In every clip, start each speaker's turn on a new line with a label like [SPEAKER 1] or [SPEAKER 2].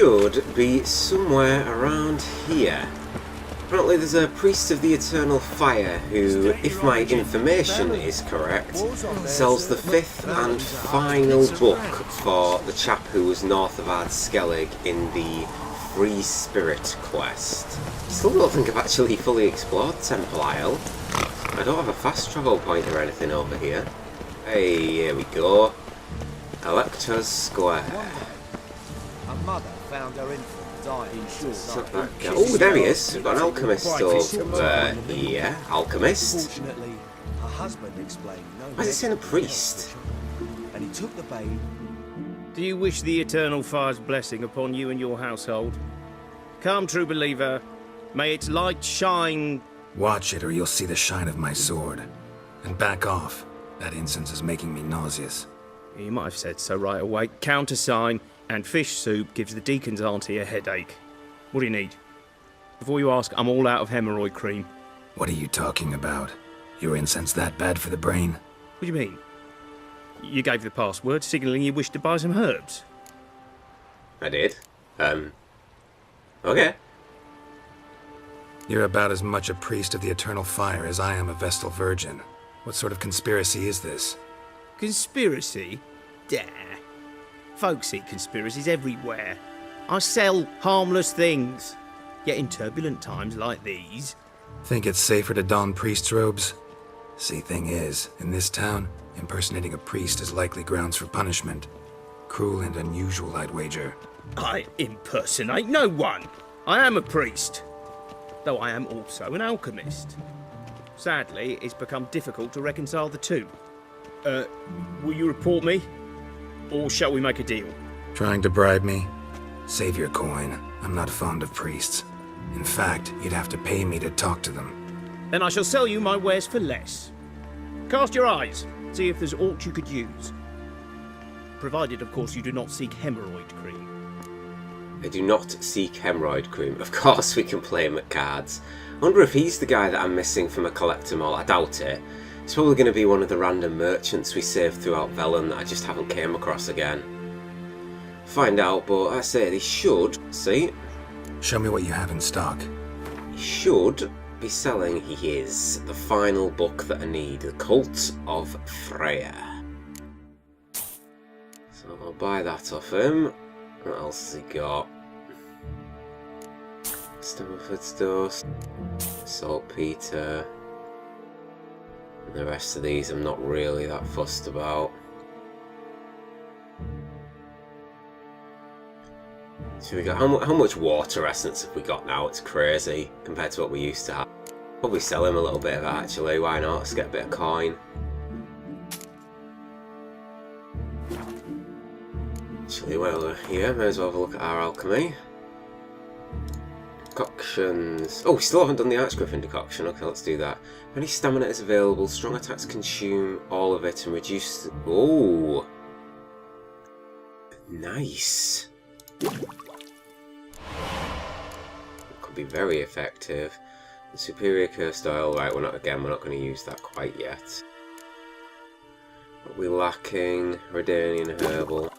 [SPEAKER 1] should be somewhere around here. Apparently there's a priest of the eternal fire who, if my information is correct, sells the fifth and final book for the chap who was north of Ardskellig in the Free Spirit quest. Still don't think I've actually fully explored Temple Isle. I don't have a fast travel point or anything over here. Hey, here we go. Elector's Square.
[SPEAKER 2] A mother found her infant dying.
[SPEAKER 1] Oh, there he is. We've got an alchemist over here. Alchemist?
[SPEAKER 2] Fortunately, her husband explained no.
[SPEAKER 1] Why is it saying a priest?
[SPEAKER 2] And he took the babe.
[SPEAKER 3] Do you wish the Eternal Fire's blessing upon you and your household? Come, true believer. May its light shine.
[SPEAKER 4] Watch it or you'll see the shine of my sword. And back off. That incense is making me nauseous.
[SPEAKER 3] You might have said so right away. Countersign and fish soup gives the deacon's auntie a headache. What do you need? Before you ask, I'm all out of hemorrhoid cream.
[SPEAKER 4] What are you talking about? Your incense that bad for the brain?
[SPEAKER 3] What do you mean? You gave the password, signalling you wished to buy some herbs.
[SPEAKER 1] I did. Okay.
[SPEAKER 4] You're about as much a priest of the eternal fire as I am a Vestal Virgin. What sort of conspiracy is this?
[SPEAKER 3] Conspiracy? Dah. Folks see conspiracies everywhere. I sell harmless things. Yet in turbulent times like these...
[SPEAKER 4] Think it's safer to don priest's robes? See, thing is, in this town, impersonating a priest is likely grounds for punishment. Cruel and unusual, I'd wager.
[SPEAKER 3] I impersonate no one. I am a priest. Though I am also an alchemist. Sadly, it's become difficult to reconcile the two. Will you report me? Or shall we make a deal?
[SPEAKER 4] Trying to bribe me? Save your coin. I'm not fond of priests. In fact, you'd have to pay me to talk to them.
[SPEAKER 3] Then I shall sell you my wares for less. Cast your eyes. See if there's aught you could use. Provided, of course, you do not seek hemorrhoid cream.
[SPEAKER 1] I do not seek hemorrhoid cream. Of course we can play him at cards. I wonder if he's the guy that I'm missing from a collector mall. I doubt it. It's probably going to be one of the random merchants we saved throughout Velen that I just haven't came across again. Find out, but I say they should, see?
[SPEAKER 4] Show me what you have in stock.
[SPEAKER 1] He should be selling the final book that I need, The Cult of Freya. So I'll buy that off him. What else has he got? Stamford's Dust, Saltpeter, and the rest of these I'm not really that fussed about. So we got how much water essence have we got now? It's crazy compared to what we used to have. Probably sell him a little bit of that actually. Why not? Let's get a bit of coin. Actually, while we're here, may as well have a look at our alchemy. Decoctions. Oh, we still haven't done the Archgriffin decoction. Okay, let's do that. Any stamina is available. Strong attacks consume all of it and reduce. Oh, nice. Could be very effective. The superior cursed oil. Right, we're not going to use that quite yet. What are we lacking? Redanian herbal.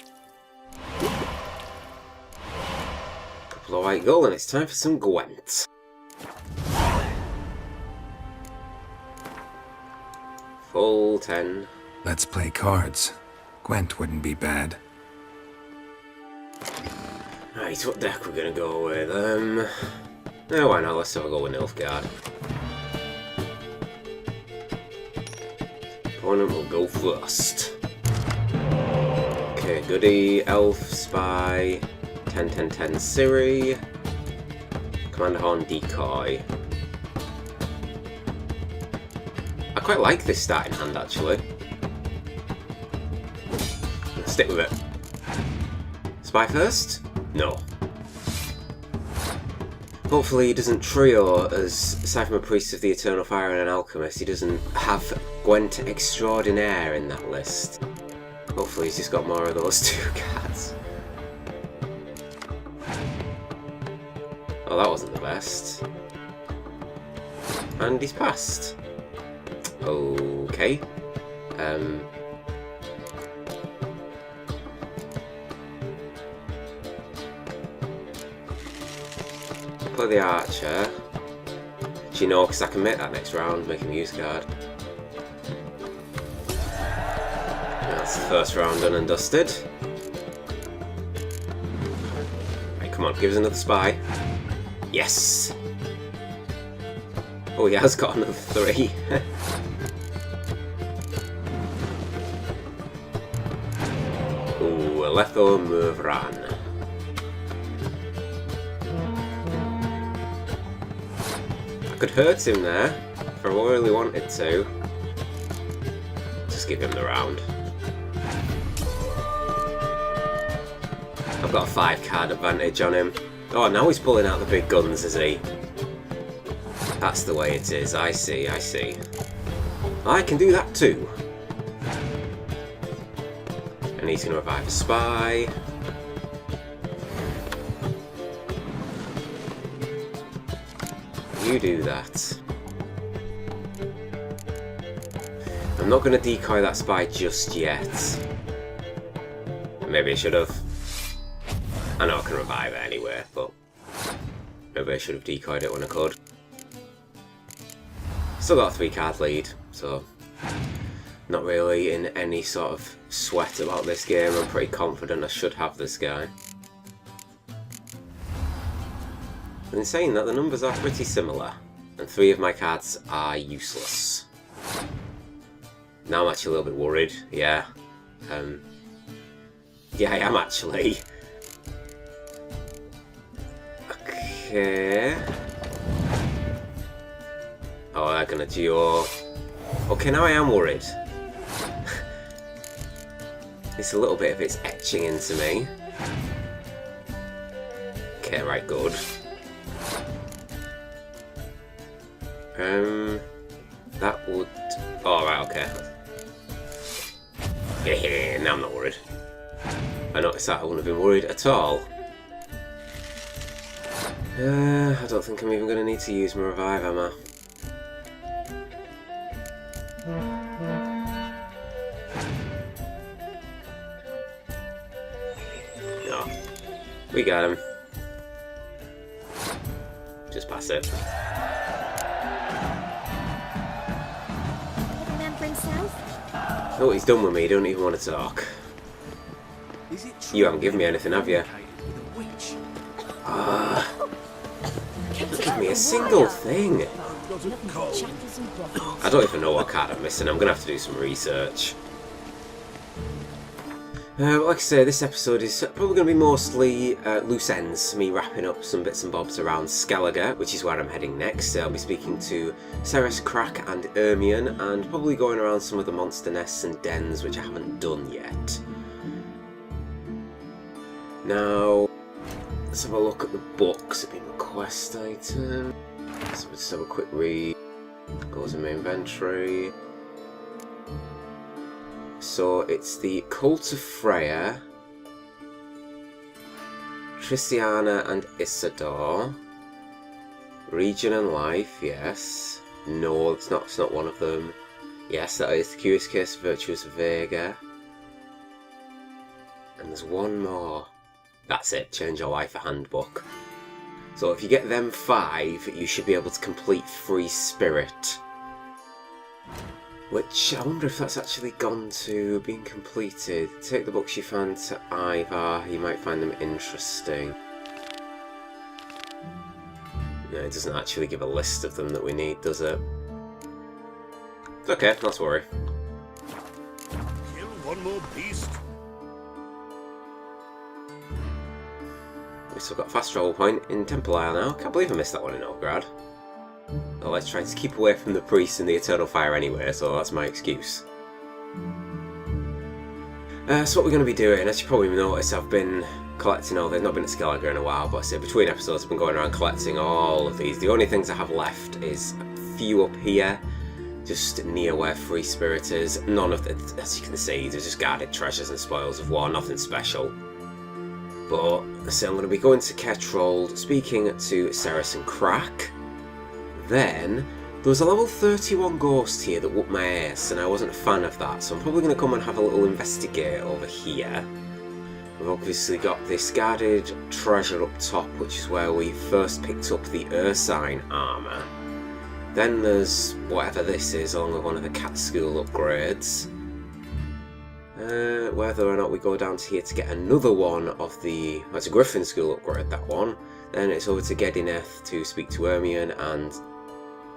[SPEAKER 1] Couple of white gold, and it's time for some Gwent. Full 10.
[SPEAKER 4] Let's play cards. Gwent wouldn't be bad.
[SPEAKER 1] Right, what deck we're gonna go with? No, why not? Let's have a go with Nilfgaard. Opponent will go first. Okay, goody, Elf, Spy, 10-10-10 Ciri, Commander Horn, Decoy. I quite like this starting hand actually. Let's stick with it. Spy first? No. Hopefully he doesn't trio as, aside from a Priest of the Eternal Fire and an Alchemist, he doesn't have Gwent Extraordinaire in that list. Hopefully he's just got more of those two cards. Oh, that wasn't the best. And he's passed. Okay. play the archer. Do you know, because I can make that next round, make him use card. That's the first round done and dusted. Right, come on, give us another spy. Yes! Oh, he has got another 3. Ooh, Letho Murvran. I could hurt him there, if I really wanted to. Just give him the round. I've got a 5-card advantage on him. Oh, now he's pulling out the big guns, is he? That's the way it is. I see, I see. I can do that too. And he's going to revive a spy. You do that. I'm not going to decoy that spy just yet. Maybe I should have. I know I can revive it anyway, but maybe I should have decoyed it when I could. Still got a 3-card lead, so not really in any sort of sweat about this game. I'm pretty confident I should have this guy. In saying that, the numbers are pretty similar, and 3 of my cards are useless. Now I'm actually a little bit worried, yeah. Yeah, I am actually. Okay. Oh, they're gonna duo. Okay, now I am worried. It's a little bit of it's etching into me. Okay, right, good. That would... Oh, right, okay. Yeah, now I'm not worried. I noticed that I wouldn't have been worried at all. I don't think I'm even going to need to use my revive, am I? No. We got him. Just pass it. Oh, he's done with me. He don't even want to talk. You haven't given me anything, have you? Don't give me a single thing. I don't even know what card I'm missing. I'm going to have to do some research. Like I say, this episode is probably going to be mostly loose ends, me wrapping up some bits and bobs around Skellige, which is where I'm heading next. I'll be speaking to Ceres, Crack and Ermion, and probably going around some of the monster nests and dens, which I haven't done yet. Now, let's have a look at the books. It'd be my quest item. So let's have a quick read. Goes in my inventory. So it's the Cult of Freya, Tristiana and Isidore, Region and Life, yes. No, it's not one of them. Yes, that is the Curious Case of Virtuous Vega. And there's one more. That's it, Change Your Life, a handbook. So if you get them 5, you should be able to complete Free Spirit. Which, I wonder if that's actually gone to being completed. Take the books you found to Ivar, you might find them interesting. No, it doesn't actually give a list of them that we need, does it? It's okay, not to worry.
[SPEAKER 2] Kill one more beast.
[SPEAKER 1] We've still got a fast travel point in Temple Isle now. Can't believe I missed that one in Novgorod. Well, let's try to keep away from the priests and the Eternal Fire anyway, so that's my excuse. So what we're going to be doing, as you probably noticed, I've been collecting all... They've not been at Skellige in a while, but I say between episodes I've been going around collecting all of these. The only things I have left is a few up here, just near where Free Spirit is. None of the... As you can see, there's just guarded treasures and spoils of war, nothing special. But, so I'm going to be going to Ketrold, speaking to Ceres and Crack. Then, there was a level 31 ghost here that whooped my ass, and I wasn't a fan of that, so I'm probably going to come and have a little investigate over here. We've obviously got this guarded treasure up top, which is where we first picked up the Ursine armour. Then there's whatever this is, along with one of the cat school upgrades. Whether or not we go down to here to get another one of the... That's a Griffin school upgrade, that one. Then it's over to Gedineth to speak to Ermion, and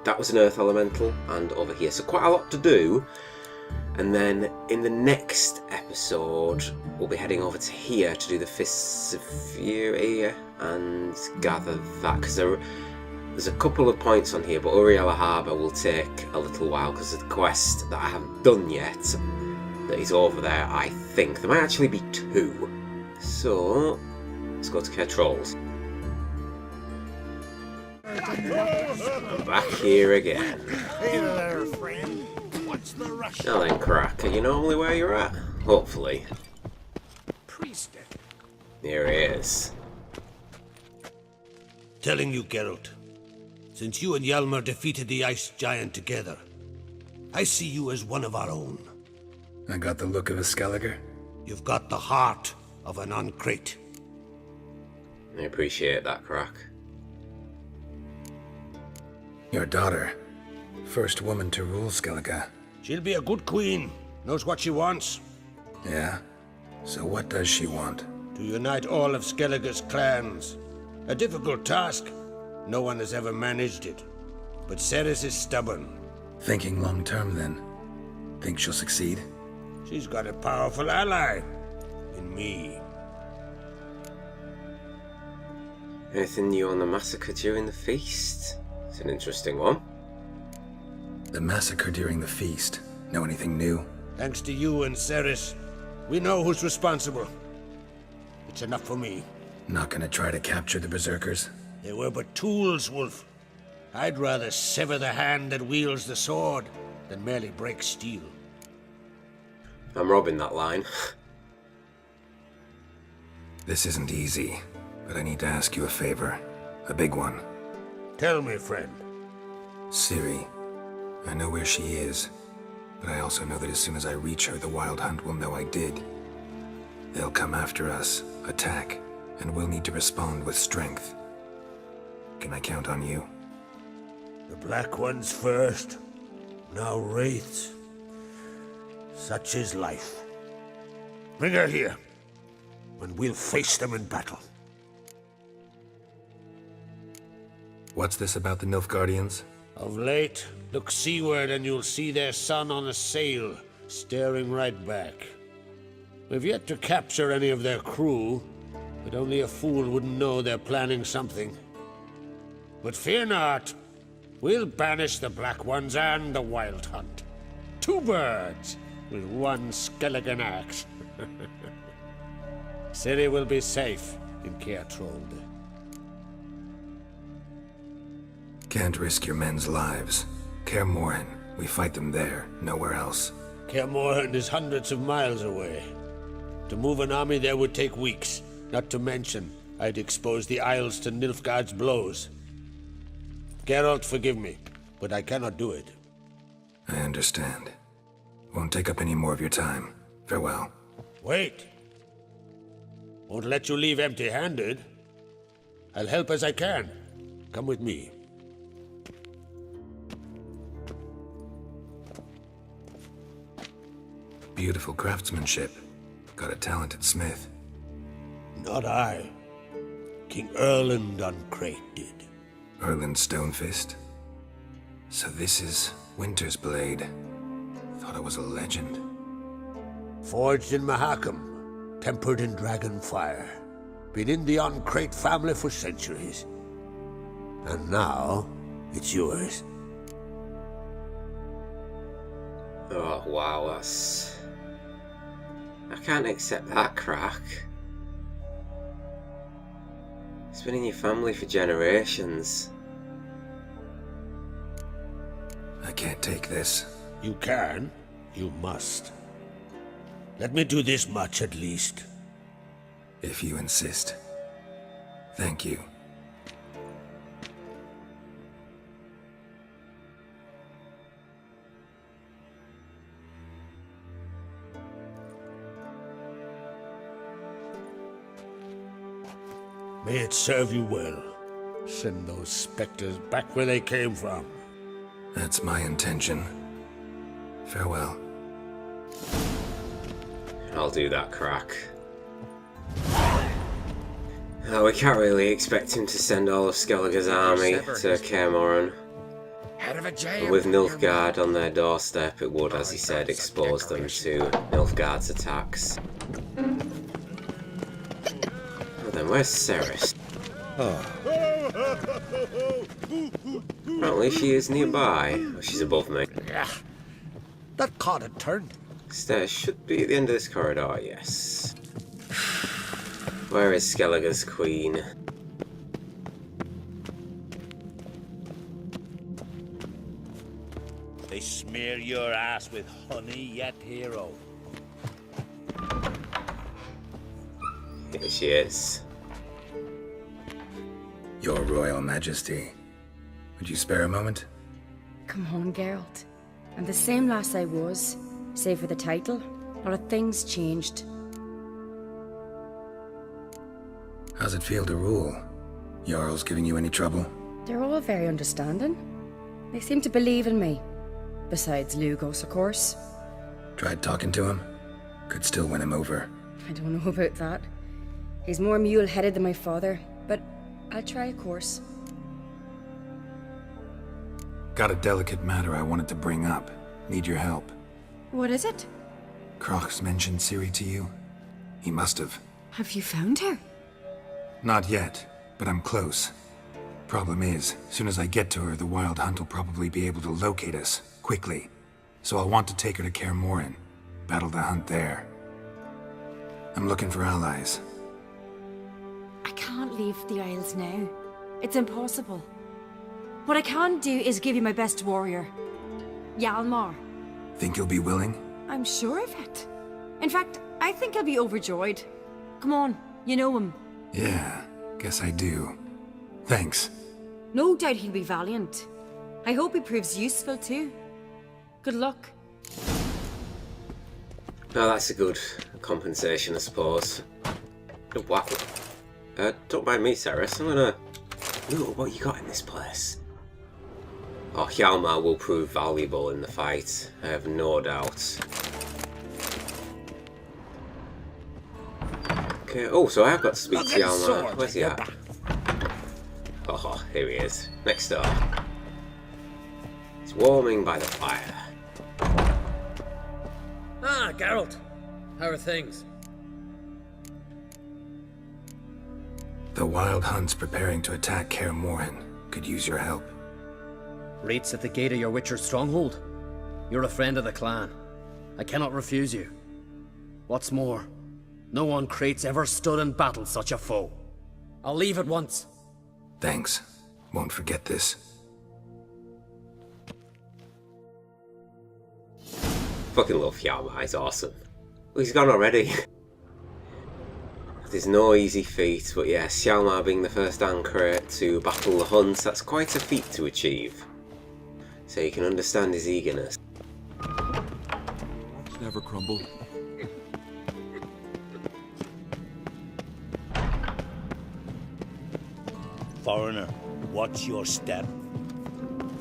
[SPEAKER 1] that was an Earth Elemental, and over here. So quite a lot to do. And then in the next episode, we'll be heading over to here to do the Fists of Fury and gather that, because there's a couple of points on here, but Uriella Harbour will take a little while because of the quest that I haven't done yet that is over there, I think. There might actually be 2. So, let's go to Care Trolls. I'm back here again.
[SPEAKER 2] Hey there, friend. What's the rush?
[SPEAKER 1] Now then, Crack, are you normally where you're at? Hopefully.
[SPEAKER 2] Priest.
[SPEAKER 1] Here he is.
[SPEAKER 5] Telling you, Geralt, since you and Hjalmar defeated the Ice Giant together, I see you as one of our own.
[SPEAKER 4] I got the look of a Skelliger.
[SPEAKER 5] You've got the heart of an Uncrate.
[SPEAKER 1] I appreciate that, Crack.
[SPEAKER 4] Your daughter. First woman to rule Skellige.
[SPEAKER 5] She'll be a good queen, knows what she wants.
[SPEAKER 4] Yeah? So what does she want?
[SPEAKER 5] To unite all of Skellige's clans. A difficult task. No one has ever managed it. But Ceres is stubborn.
[SPEAKER 4] Thinking long term, then. Think she'll succeed?
[SPEAKER 5] She's got a powerful ally. In me.
[SPEAKER 1] Anything new on the massacre during the feast? It's an interesting one.
[SPEAKER 4] The massacre during the feast. Know anything new?
[SPEAKER 5] Thanks to you and Ceres, we know who's responsible. It's enough for me.
[SPEAKER 4] Not gonna try to capture the Berserkers?
[SPEAKER 5] They were but tools, Wolf. I'd rather sever the hand that wields the sword than merely break steel.
[SPEAKER 1] I'm robbing that line.
[SPEAKER 4] This isn't easy, but I need to ask you a favor. A big one.
[SPEAKER 5] Tell me, friend.
[SPEAKER 4] Ciri. I know where she is, but I also know that as soon as I reach her, the Wild Hunt will know I did. They'll come after us, attack, and we'll need to respond with strength. Can I count on you?
[SPEAKER 5] The Black Ones first, now Wraiths. Such is life. Bring her here, and we'll face them in battle.
[SPEAKER 4] What's this about the Nilfgaardians?
[SPEAKER 5] Of late, look seaward and you'll see their sun on a sail, staring right back. We've yet to capture any of their crew, but only a fool wouldn't know they're planning something. But fear not, we'll banish the Black Ones and the Wild Hunt. 2 birds with 1 Skelligan axe. Ciri will be safe in Caertrold.
[SPEAKER 4] Can't risk your men's lives. Kaer Morhen, we fight them there, nowhere else.
[SPEAKER 5] Kaer Morhen is hundreds of miles away. To move an army there would take weeks, not to mention I'd expose the Isles to Nilfgaard's blows. Geralt, forgive me, but I cannot do it.
[SPEAKER 4] I understand. Won't take up any more of your time. Farewell.
[SPEAKER 5] Wait. Won't let you leave empty-handed. I'll help as I can. Come with me.
[SPEAKER 4] Beautiful craftsmanship. Got a talented smith.
[SPEAKER 5] Not I. King Erland Uncrate did.
[SPEAKER 4] Erland Stonefist. So this is Winter's Blade. Thought it was a legend.
[SPEAKER 5] Forged in Mahakam, tempered in dragon fire. Been in the Uncrate family for centuries. And now, it's yours.
[SPEAKER 1] Oh wow, that's... I can't accept that, Crack. It's been in your family for generations.
[SPEAKER 4] I can't take this.
[SPEAKER 5] You can, you must. Let me do this much at least.
[SPEAKER 4] If you insist. Thank you.
[SPEAKER 5] May it serve you well. Send those spectres back where they came from.
[SPEAKER 4] That's my intention. Farewell.
[SPEAKER 1] I'll do that, Crack. We can't really expect him to send all of Skellige's army to Kaer Morhen. With Nilfgaard on their doorstep, it would, as he said, expose them to Nilfgaard's attacks. Well then, where's Ceres? Apparently she is nearby. Oh, she's above me.
[SPEAKER 2] Yeah. That caught a turn.
[SPEAKER 1] Stairs should be at the end of this corridor, yes. Where is Skellige's queen?
[SPEAKER 6] They smear your ass with honey yet, hero.
[SPEAKER 1] Here she is.
[SPEAKER 4] Your Royal Majesty. Would you spare a moment?
[SPEAKER 7] Come on, Geralt. I'm the same lass I was, save for the title. A lot of things changed.
[SPEAKER 4] How's it feel to rule? Jarl's giving you any trouble?
[SPEAKER 7] They're all very understanding. They seem to believe in me. Besides Lugos, of course.
[SPEAKER 4] Tried talking to him? Could still win him over.
[SPEAKER 7] I don't know about that. He's more mule-headed than my father, but I'll try, of course.
[SPEAKER 4] Got a delicate matter I wanted to bring up. Need your help.
[SPEAKER 7] What is it?
[SPEAKER 4] Kroch's mentioned Ciri to you? He must have.
[SPEAKER 7] Have you found her?
[SPEAKER 4] Not yet, but I'm close. Problem is, soon as I get to her, the Wild Hunt will probably be able to locate us, quickly. So I'll want to take her to Kaer Morhen, battle the hunt there. I'm looking for allies.
[SPEAKER 7] I can't leave the Isles now. It's impossible. What I can do is give you my best warrior, Hjalmar.
[SPEAKER 4] Think you'll be willing?
[SPEAKER 7] I'm sure of it. In fact, I think he'll be overjoyed. Come on, you know him.
[SPEAKER 4] Yeah, guess I do. Thanks.
[SPEAKER 7] No doubt he'll be valiant. I hope he proves useful too. Good luck.
[SPEAKER 1] Oh, that's a good compensation, I suppose. Wow. Don't mind me, Ceres. I'm gonna look at what you got in this place. Oh, Hjalmar will prove valuable in the fight. I have no doubt. Okay. Oh, so I have got to speak to Hjalmar. Where's he at? Oh, here he is. Next door. He's warming by the fire.
[SPEAKER 8] Ah, Geralt. How are things?
[SPEAKER 4] The Wild Hunt's preparing to attack Kaer Morhen. Could use your help.
[SPEAKER 8] Raid's at the gate of your Witcher's stronghold. You're a friend of the clan. I cannot refuse you. What's more, no one Crate's ever stood and battled such a foe. I'll leave at once.
[SPEAKER 4] Thanks. Won't forget this.
[SPEAKER 1] Fucking love Hjalmar, he's awesome. Well, he's gone already. There's no easy feat, but yes, Hjalmar being the first Ancrate to battle the hunt, that's quite a feat to achieve. So you can understand his eagerness.
[SPEAKER 9] Never crumble.
[SPEAKER 6] Foreigner, watch your step.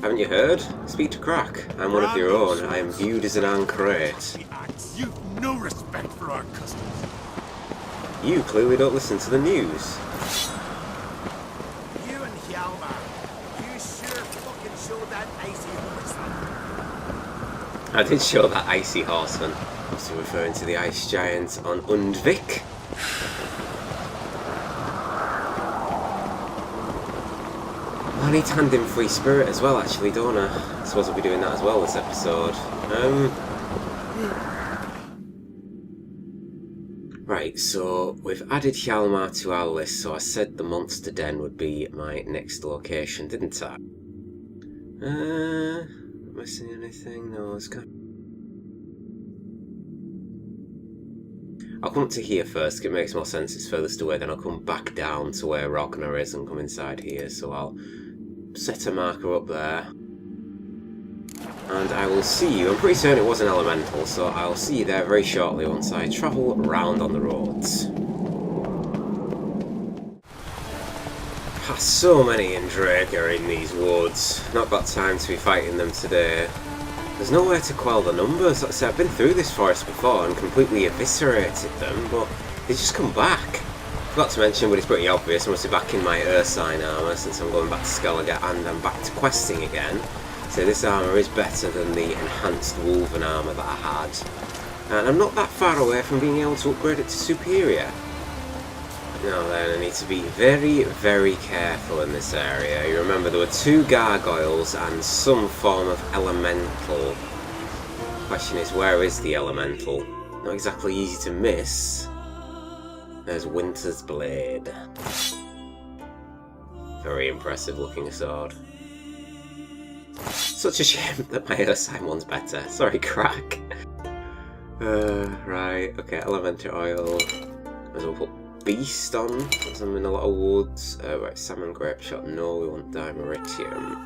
[SPEAKER 1] Haven't you heard? Speak to Crack. I'm one of your own. I am viewed as an Ancrate.
[SPEAKER 9] You've no respect for our customs.
[SPEAKER 1] You clearly don't listen to the news.
[SPEAKER 2] You and Hjalmar, you sure fucking showed that icy horseman.
[SPEAKER 1] I did show that icy horseman. Also referring to the ice giant on Undvik. I need to hand him free spirit as well, actually, don't I? I suppose I'll be doing that as well this episode. Right, so we've added Hjalmar to our list, so I said the Monster Den would be my next location, didn't I? Missing anything? No, it's good. I'll come up to here first, 'cause it makes more sense, it's furthest away, then I'll come back down to where Ragnar is and come inside here, so I'll set a marker up there. And I will see you, I'm pretty certain it was an elemental, so I'll see you there very shortly once I travel around on the roads. past so many in Draker in these woods. Not got time to be fighting them today. There's nowhere to quell the numbers. Like I said, I've been through this forest before and completely eviscerated them, but they just come back. Forgot to mention, but it's pretty obvious, I must be back in my Ursine armour since I'm going back to Skellige and I'm back to questing again. So this armour is better than the enhanced Wolven armour that I had. And I'm not that far away from being able to upgrade it to superior. Now then, I need to be very, very careful in this area. You remember there were 2 gargoyles and some form of elemental. The question is, where is the elemental? Not exactly easy to miss. There's Winter's Blade. Very impressive looking sword. Such a shame that my Ursine one's better. Sorry, crack. Right, okay, elemental oil. Might as well put Beast on, because I'm in a lot of woods. Right, salmon grape shot. No, we want dimeritium.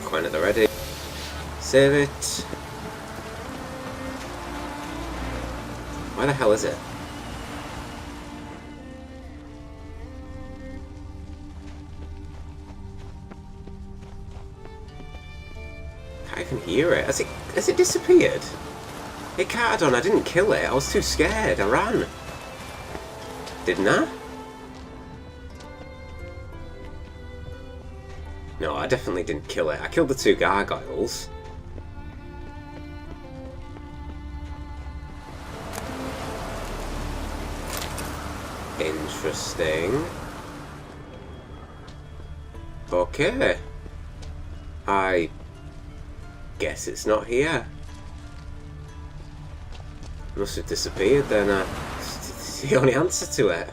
[SPEAKER 1] Coin at the ready. Save it. Why the hell is it? Can't even hear it. Has it disappeared? It can't have done. I didn't kill it. I was too scared. I ran. Didn't I? No, I definitely didn't kill it. I killed the 2 gargoyles. Interesting. Okay. I guess it's not here. Must have disappeared then. It's the only answer to it.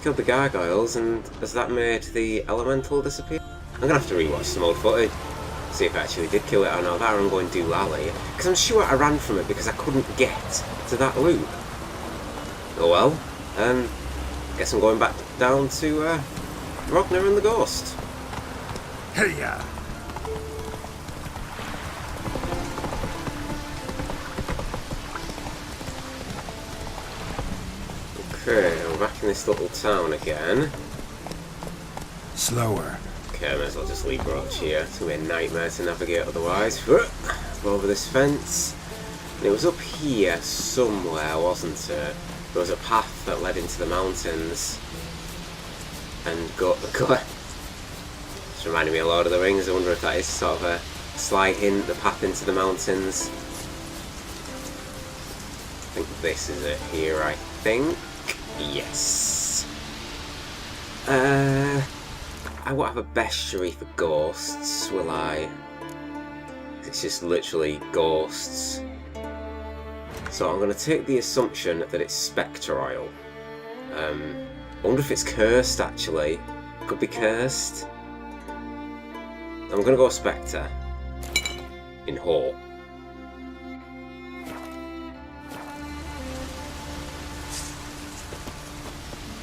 [SPEAKER 1] Killed the gargoyles, and has that made the elemental disappear? I'm gonna have to rewatch some old footage, see if I actually did kill it or not. That or I'm going to do Lally, because I'm sure I ran from it because I couldn't get to that loop. Oh well. Guess I'm going back down to Rogner and the Ghost.
[SPEAKER 9] Hey ya!
[SPEAKER 1] Okay, I'm back in this little town again.
[SPEAKER 4] Slower.
[SPEAKER 1] Okay, I may as well just leave Roach here. It's going to be a nightmare to navigate otherwise. Over this fence. And it was up here somewhere, wasn't it? There was a path that led into the mountains. And it's reminding me of Lord of the Rings. I wonder if that is sort of a slight hint, the path into the mountains. I think this is it here, I think. Yes. I won't have a bestiary for ghosts, will I? It's just literally ghosts. So I'm going to take the assumption that it's Spectre Oil. I wonder if it's cursed, actually. Could be cursed. I'm going to go Spectre. In hope.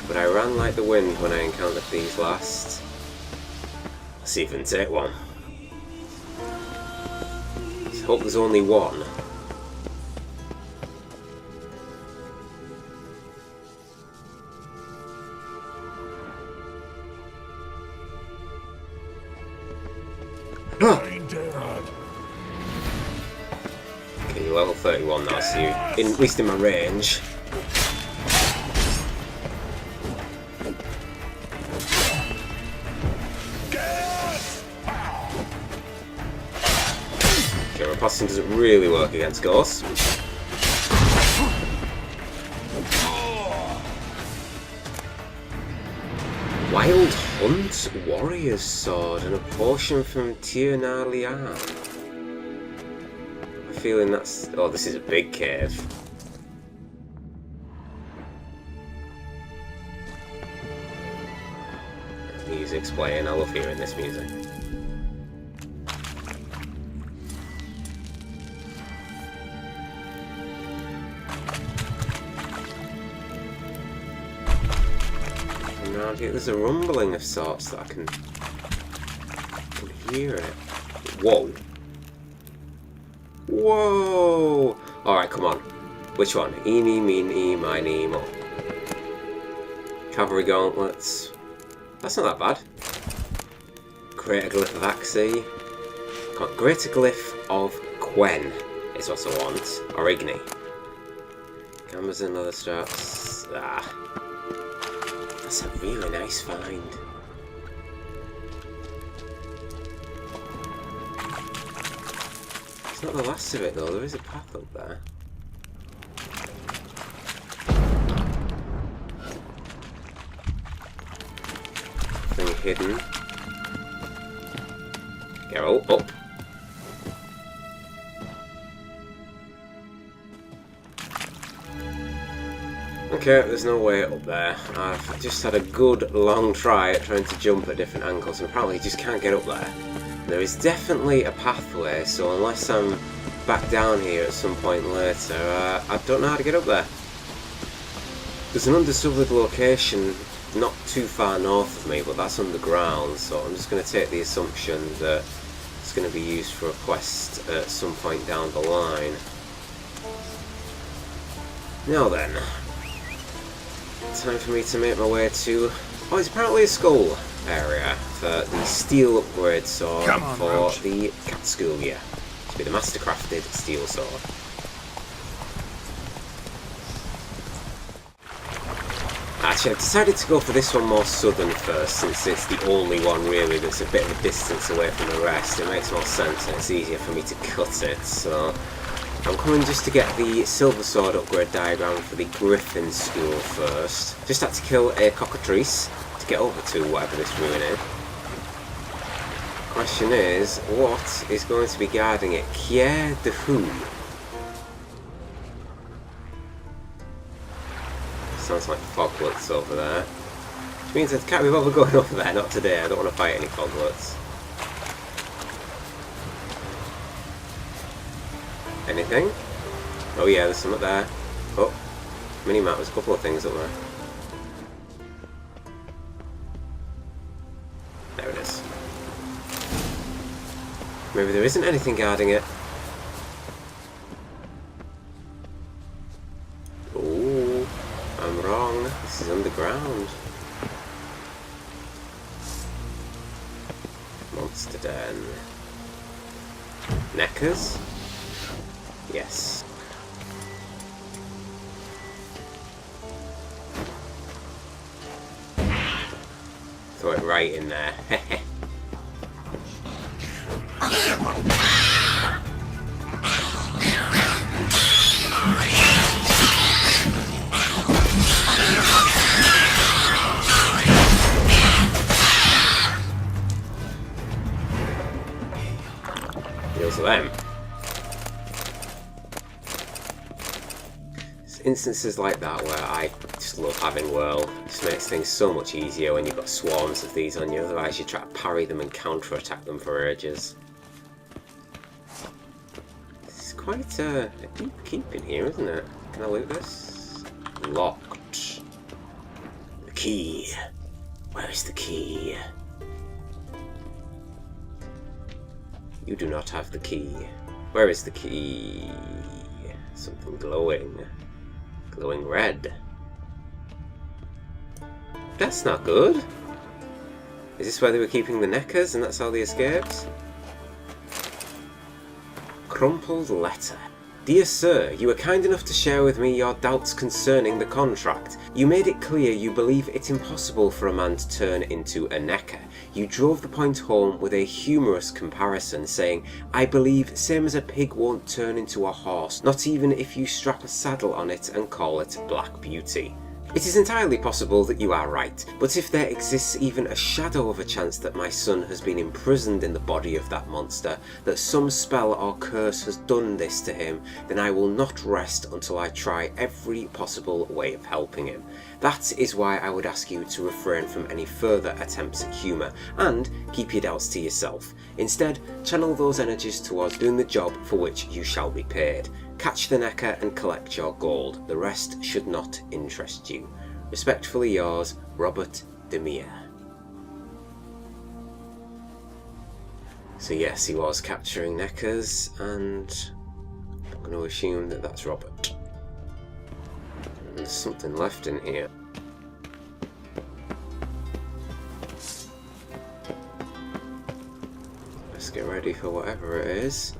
[SPEAKER 1] But I ran like the wind when I encountered these last. Let's see if I can take one. Let's hope there's only one. Okay, you're level 31 now, so you're at least in my range. Okay, my passing doesn't really work against ghosts. Wild Hunt Warrior's Sword and a potion from Tirna Lian. I'm feeling that's... Oh, this is a big cave. Music's playing. I love hearing this music. There's a rumbling of sorts that I can hear it. Whoa. Whoa! Alright, come on. Which one? Eeny, meeny, miny, mo. Cavalry gauntlets. That's not that bad. Greater glyph of Axie. Got greater glyph of Quen is what I want. Or Igni. Cameras and other straps. Ah. That's a really nice find. It's not the last of it though, there is a path up there. Thing hidden. Geralt, up. Okay, there's no way up there. I've just had a good long try at trying to jump at different angles and apparently you just can't get up there. There is definitely a pathway, so unless I'm back down here at some point later, I don't know how to get up there. There's an undiscovered location not too far north of me, but that's underground, so I'm just going to take the assumption that it's going to be used for a quest at some point down the line. Now then, time for me to make my way to... Oh, it's apparently a skull area for the steel upgrade sword for the Catskillia. To be the mastercrafted steel sword. Actually, I've decided to go for this one more southern first, since it's the only one really that's a bit of a distance away from the rest. It makes more sense and it's easier for me to cut it, so... I'm coming just to get the silver sword upgrade diagram for the Griffin School first. Just had to kill a cockatrice to get over to whatever this ruin is. Question is, what is going to be guarding it? Kier de Hu. Sounds like foglets over there. Which means I can't be bothered going over there, not today. I don't want to fight any foglets. Anything? Oh yeah, there's some up there. Oh, mini-map, there's a couple of things up there. There it is. Maybe there isn't anything guarding it. Oh, I'm wrong. This is underground. Monster den. Neckers? Yes. Throw it right in there. Deals with them. Instances like that where I just love having whirl. It just makes things so much easier when you've got swarms of these on you, otherwise you try to parry them and counter-attack them for ages. This is quite a deep keep in here, isn't it? Can I loot this? Locked. The key. Where is the key? You do not have the key. Where is the key? Something glowing. Glowing red. That's not good. Is this where they were keeping the neckers and that's how they escaped? Crumpled letter. Dear Sir, you were kind enough to share with me your doubts concerning the contract. You made it clear you believe it impossible for a man to turn into a necker. You drove the point home with a humorous comparison, saying, I believe same as a pig won't turn into a horse, not even if you strap a saddle on it and call it Black Beauty. It is entirely possible that you are right, but if there exists even a shadow of a chance that my son has been imprisoned in the body of that monster, that some spell or curse has done this to him, then I will not rest until I try every possible way of helping him. That is why I would ask you to refrain from any further attempts at humour, and keep your doubts to yourself. Instead, channel those energies towards doing the job for which you shall be paid. Catch the necker and collect your gold. The rest should not interest you. Respectfully yours, Robert Demere. So yes, he was capturing neckers, and I'm going to assume that that's Robert. there's something left in here. Let's get ready for whatever it is.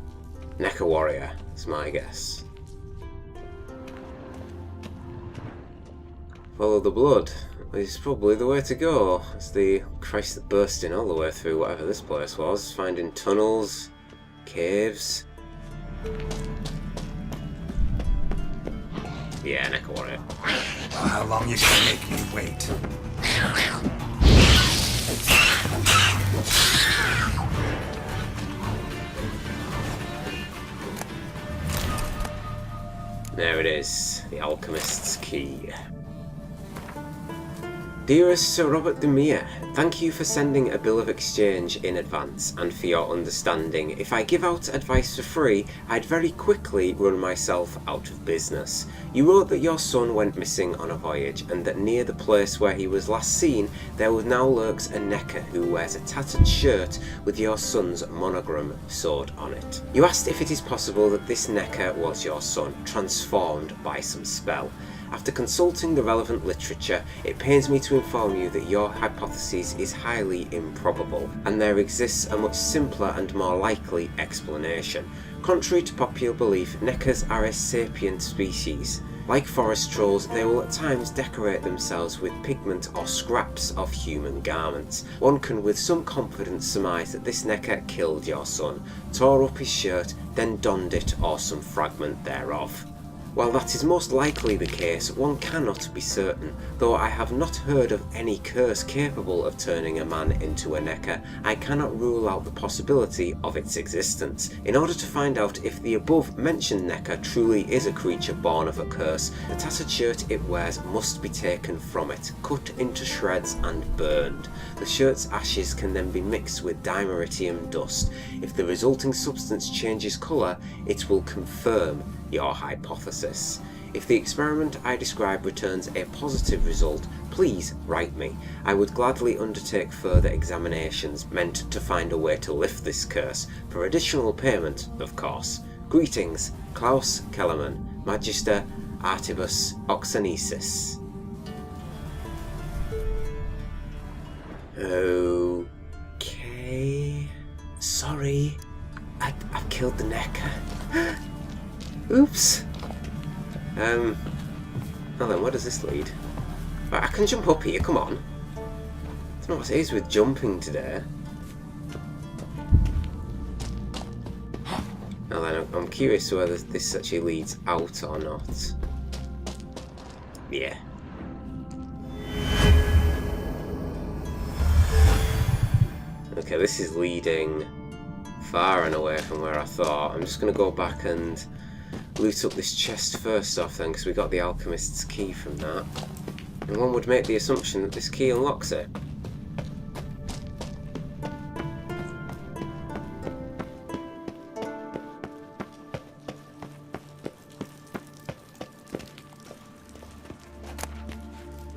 [SPEAKER 1] Neca warrior is my guess. Follow the blood is probably the way to go. It's the Christ that burst in all the way through whatever this place was, finding tunnels, caves. Yeah, Neca warrior.
[SPEAKER 9] Well, how long you gonna make me wait?
[SPEAKER 1] There it is, the alchemist's key. Dearest Sir Robert de Mere, thank you for sending a bill of exchange in advance and for your understanding. If I give out advice for free, I'd very quickly run myself out of business. You wrote that your son went missing on a voyage and that near the place where he was last seen there now lurks a Neca who wears a tattered shirt with your son's monogram sewed on it. You asked if it is possible that this Neca was your son, transformed by some spell. After consulting the relevant literature, it pains me to inform you that your hypothesis is highly improbable, and there exists a much simpler and more likely explanation. Contrary to popular belief, Necas are a sapient species. Like forest trolls, they will at times decorate themselves with pigment or scraps of human garments. One can with some confidence surmise that this Neca killed your son, tore up his shirt, then donned it or some fragment thereof. While that is most likely the case, one cannot be certain. Though I have not heard of any curse capable of turning a man into a Neca, I cannot rule out the possibility of its existence. In order to find out if the above mentioned Neca truly is a creature born of a curse, the tattered shirt it wears must be taken from it, cut into shreds and burned. The shirt's ashes can then be mixed with dimeritium dust. If the resulting substance changes colour, it will confirm your hypothesis. If the experiment I describe returns a positive result, please write me. I would gladly undertake further examinations meant to find a way to lift this curse, for additional payment, of course. Greetings, Klaus Kellerman, Magister Artibus Oxenesis. Okay. Sorry. I've killed the Neca. Oops. Well then, where does this lead? Right, I can jump up here, come on. I don't know what it is with jumping today. Now then, I'm curious whether this actually leads out or not. Yeah. Okay, this is leading far and away from where I thought. I'm just going to go back and loot up this chest first off then, because we got the alchemist's key from that. And one would make the assumption that this key unlocks it.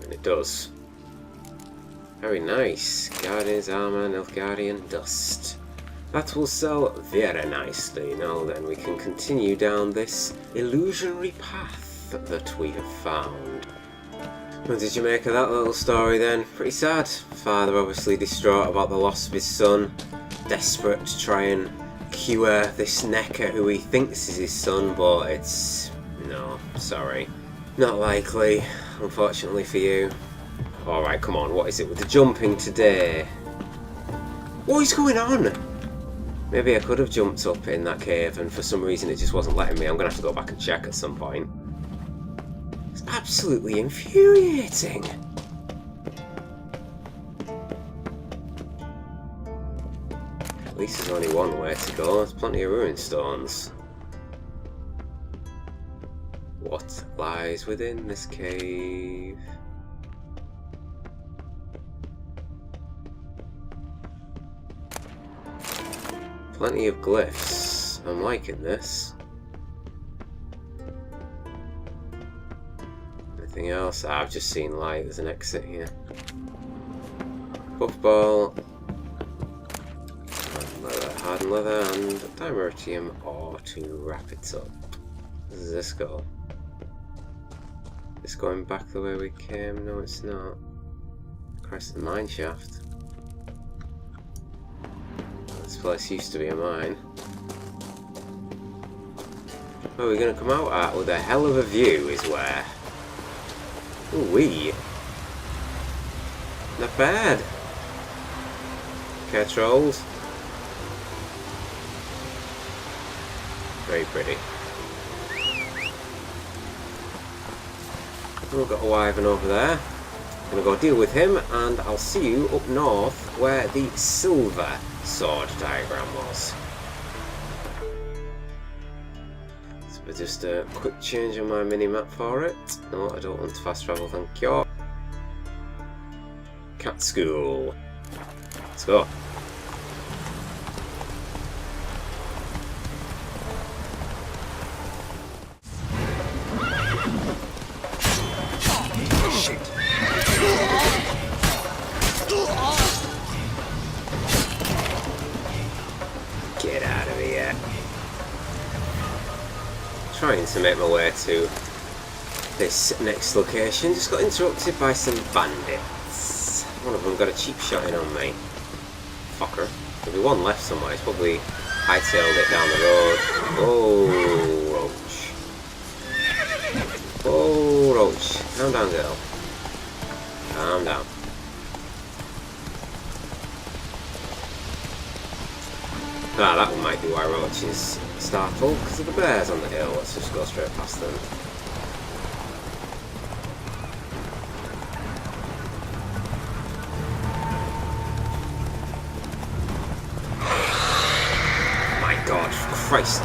[SPEAKER 1] And it does. Very nice. Guardian's armor, Nilfgaardian dust. That will sell very nicely. Now then, we can continue down this illusionary path that we have found. What did you make of that little story then? Pretty sad. Father obviously distraught about the loss of his son, desperate to try and cure this Neca who he thinks is his son, but it's... no, sorry. Not likely, unfortunately for you. Alright, come on, what is it with the jumping today? What is going on? Maybe I could have jumped up in that cave and for some reason it just wasn't letting me. I'm going to have to go back and check at some point. It's absolutely infuriating. At least there's only one way to go. There's plenty of ruin stones. What lies within this cave? Plenty of glyphs. I'm liking this. Anything else? I've just seen light. There's an exit here. Puffball. Hardened leather and dimeritium ore to wrap it up. Where does this go? It's going back the way we came. No, it's not. Christ, the mine shaft. This place used to be a mine. Where are we going to come out at? With a hell of a view is where. Ooh-wee. Not bad. Okay, trolls. Very pretty. We've got a wyvern over there. Gonna go deal with him, and I'll see you up north where the silver sword diagram was. So just a quick change on my mini-map for it. No, I don't want to fast travel, thank you. Cat school. Let's go. Get out of here. Trying to make my way to this next location. Just got interrupted by some bandits. One of them got a cheap shot in on me. Fucker. There'll be one left somewhere. He's probably hightailed it down the road. Oh, roach. Oh, roach. Calm down, girl. Calm down. Ah, that one might be why Roach is startled, because of the bears on the hill. Let's just go straight past them. My God, Christ.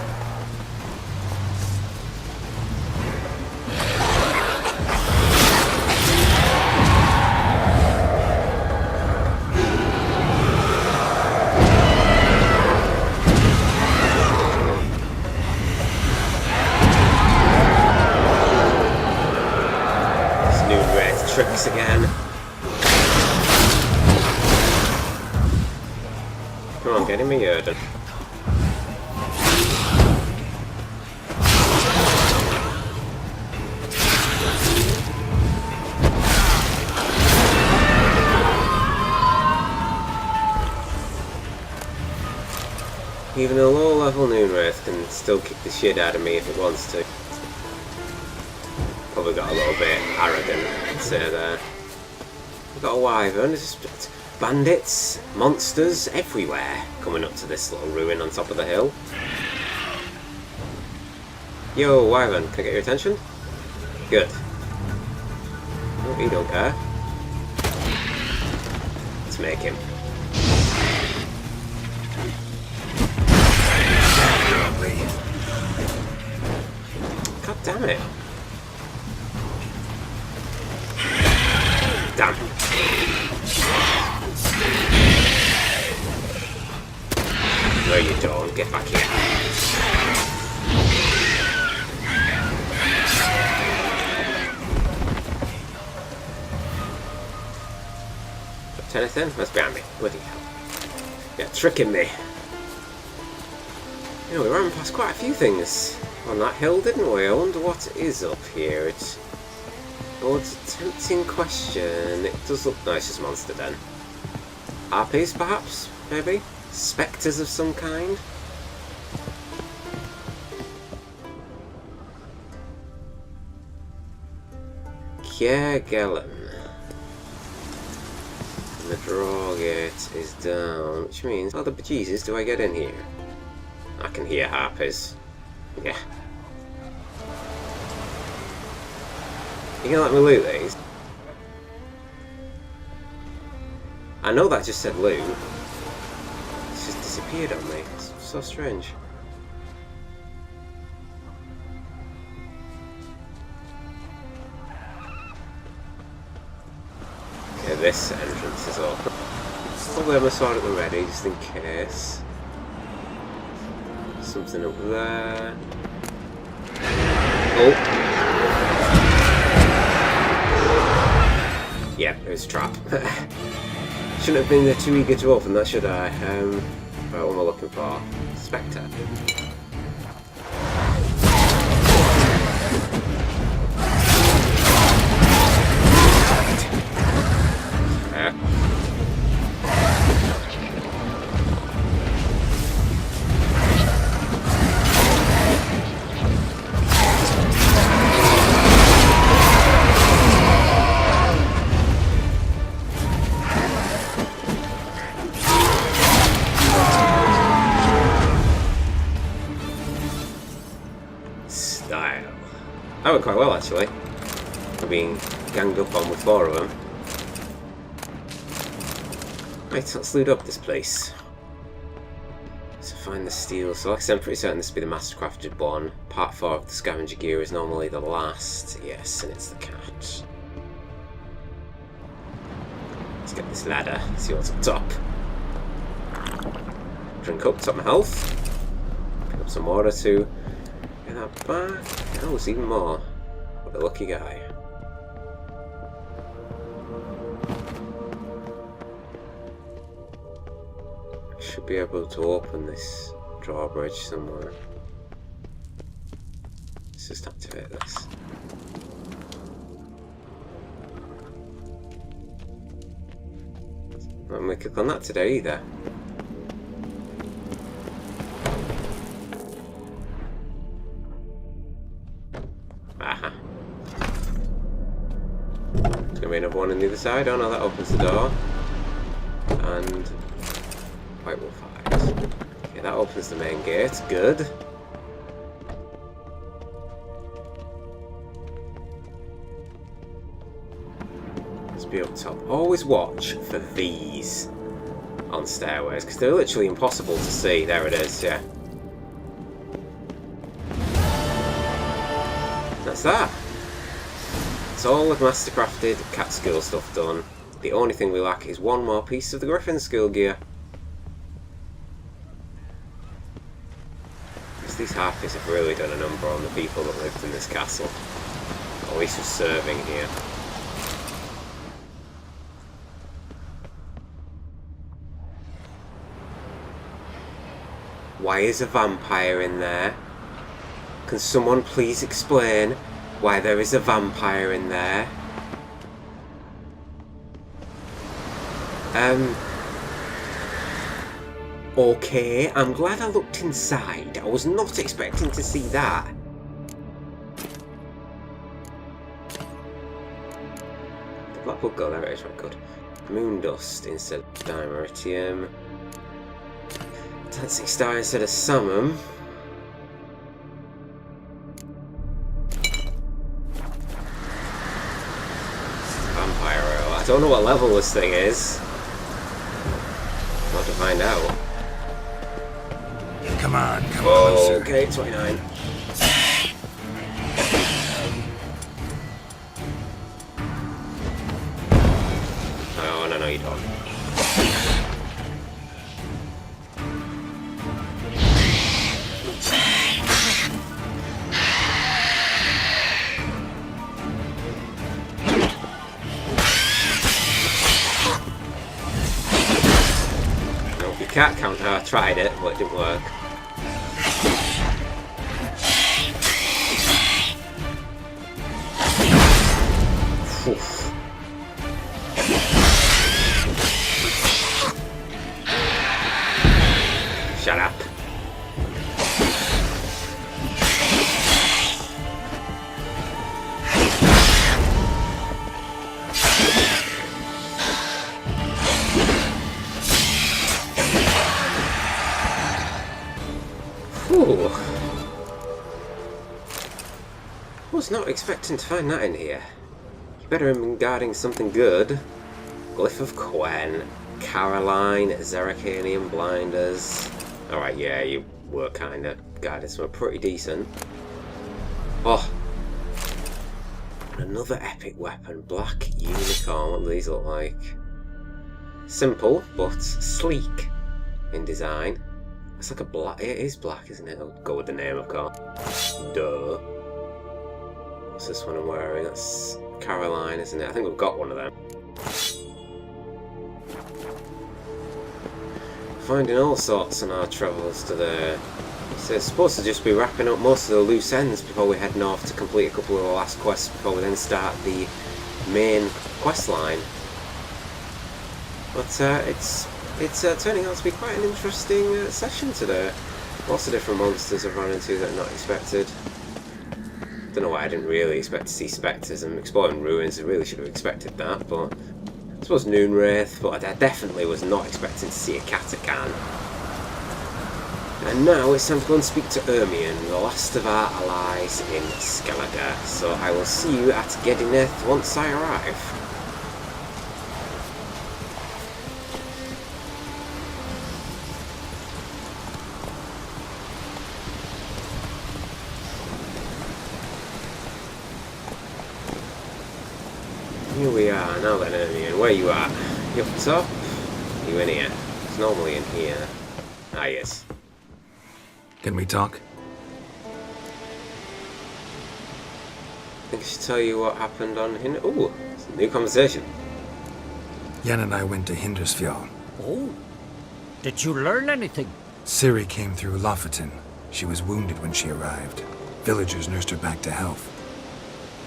[SPEAKER 1] Tricks again. Come on, get him a Yerden. Even a low-level Noonwraith can still kick the shit out of me if it wants to. Probably got a little bit arrogant, I'd say there. We've got a wyvern, there's just bandits, monsters everywhere coming up to this little ruin on top of the hill. Yo, wyvern, can I get your attention? Good. Oh, he don't care. Let's make him. God damn it. Damn. No, you don't. Get back here. Got anything? What's behind me? Bloody hell. You're tricking me. You know, we ran past quite a few things on that hill, didn't we? I wonder what is up here. It's a tempting question. It does look nice as monster den. Harpies, perhaps? Maybe? Spectres of some kind? Kjergellen. The draw gate is down, which means, how the bejesus do I get in here? I can hear harpies. Yeah. You gonna let me loot these? I know that just said loot. It's just disappeared on me. It's so strange. Okay, this entrance is open. Probably have my sword at the ready, just in case. Something up there. Oh! Yeah, it was a trap. Shouldn't have been too eager to open that, should I? Right, what am I looking for? Spectre. That went quite well, actually. We're being ganged up on with 4 of them. Right, let's loot up this place. So find the steel. So like I said, I'm pretty certain this will be the Mastercrafted one. Part 4 of the scavenger gear is normally the last. Yes, and it's the cat. Let's get this ladder, see what's up top. Drink up, top my health. Pick up some water too. Get that back. Oh, it's even more. What a lucky guy. I should be able to open this drawbridge somewhere. Let's just activate this. Not going to click on that today either. Aha. There's going to be another one on the other side. Oh no, that opens the door. And White Wolf Hides. Okay, that opens the main gate. Good. Let's be up top. Always watch for these on stairways, because they're literally impossible to see. There it is, yeah. That's that. It's all with Mastercrafted cat skill stuff done. The only thing we lack is one more piece of the Griffin skill gear. Because these Harpies have really done a number on the people that lived in this castle. Or at least were serving here. Why is a vampire in there? Can someone please explain why there is a vampire in there? Okay, I'm glad I looked inside. I was not expecting to see that. The black wood go, there it is, right, good. Moon dust instead of dimeritium. Dancing star instead of salmon. Vampire oil. I don't know what level this thing is. I'll have to find out.
[SPEAKER 9] Come on, come closer.
[SPEAKER 1] Okay, 29. Oh, no, you don't. Nope, you can't count her. I tried it, but it didn't work. Oof. Shut up. Ooh. Was not expecting to find that in here. You better have been guarding something good. Glyph of Quen, Caroline, Zeracanian blinders. Alright, yeah, you were kinda guarding something pretty decent. Oh! Another epic weapon, Black Unicorn. What do these look like? Simple, but sleek in design. It's like a black. It is black, isn't it? I'll go with the name, of course. Duh. What's this one I'm wearing? That's Caroline, isn't it? I think we've got one of them. Finding all sorts on our travels today. So it's supposed to just be wrapping up most of the loose ends before we head north to complete a couple of the last quests before we then start the main quest line. But it's turning out to be quite an interesting session today. Lots of different monsters I've run into that are not expected. Don't know why I didn't really expect to see spectres. I'm exploring ruins, I really should have expected that, but I suppose Noonwraith, but I definitely was not expecting to see a Katakan. And now it's time to go and speak to Ermion, the last of our allies in Skellige. So I will see you at Gedineth once I arrive. Here we are, now then Ermion, where you at? You up top? You in here? It's normally in here. Ah yes.
[SPEAKER 4] Can we talk?
[SPEAKER 1] I think I should tell you what happened on Hinder. Ooh, it's a new conversation.
[SPEAKER 4] Yen and I went to Hindersfjall.
[SPEAKER 6] Oh, did you learn anything?
[SPEAKER 4] Ciri came through Lofoten. She was wounded when she arrived. Villagers nursed her back to health.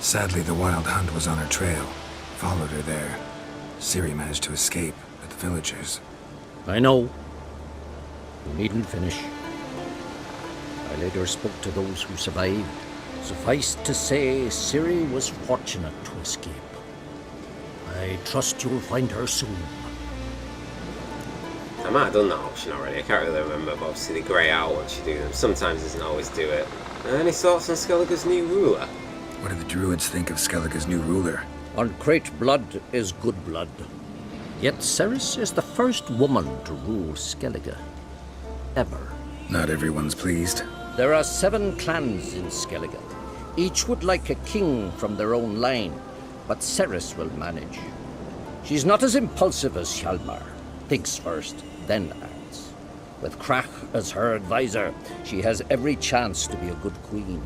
[SPEAKER 4] Sadly, the Wild Hunt was on her trail. Followed her there. Ciri managed to escape, but the villagers...
[SPEAKER 6] I know. You needn't finish. I later spoke to those who survived. Suffice to say, Ciri was fortunate to escape. I trust you'll find her soon.
[SPEAKER 1] I might have done that option already, I can't really remember, but obviously they grey out once you do them. Sometimes doesn't always do it. Any thoughts on Skellige's new ruler?
[SPEAKER 4] What do the druids think of Skellige's new ruler?
[SPEAKER 6] Uncrate blood is good blood. Yet Ceres is the first woman to rule Skellige. Ever.
[SPEAKER 4] Not everyone's pleased.
[SPEAKER 6] There are 7 clans in Skellige. Each would like a king from their own line, but Ceres will manage. She's not as impulsive as Hjalmar. Thinks first, then acts. With Krach as her advisor, she has every chance to be a good queen.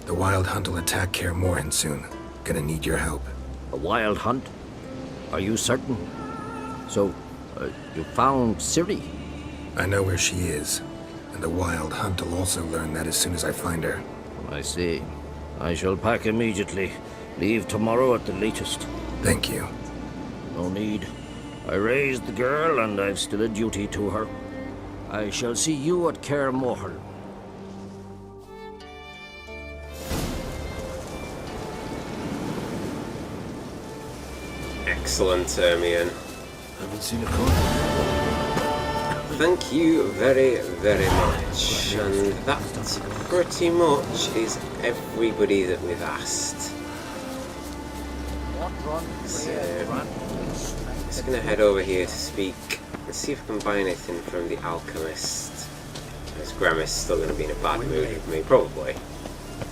[SPEAKER 4] The Wild Hunt will attack Kaer Morhen soon. Gonna need your help.
[SPEAKER 6] A wild hunt? Are you certain? So, you found Ciri?
[SPEAKER 4] I know where she is. And the Wild Hunt will also learn that as soon as I find her.
[SPEAKER 6] I see. I shall pack immediately. Leave tomorrow at the latest.
[SPEAKER 4] Thank you.
[SPEAKER 6] No need. I raised the girl, and I've still a duty to her. I shall see you at Kaer Morhen.
[SPEAKER 1] Excellent, Ermion.
[SPEAKER 2] Haven't seen a car.
[SPEAKER 1] Thank you very, very much. And that pretty much is everybody that we've asked. So, just gonna head over here to speak and see if I can buy anything from the alchemist. Is Grimace still gonna be in a bad mood with me? Probably.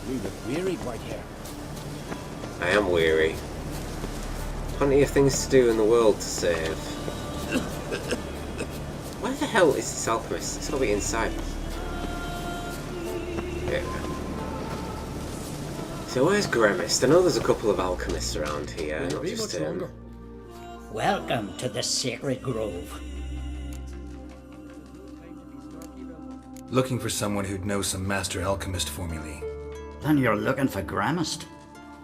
[SPEAKER 2] We look weary right here.
[SPEAKER 1] I am weary. Plenty of things to do in the world to save. Where the hell is this alchemist? It's gotta be inside. There we go. So where's Grimace? I know there's a couple of alchemists around here, not just him.
[SPEAKER 10] Welcome to the Sacred Grove.
[SPEAKER 4] Looking for someone who'd know some master alchemist formulae.
[SPEAKER 10] Then you're looking for Gramist.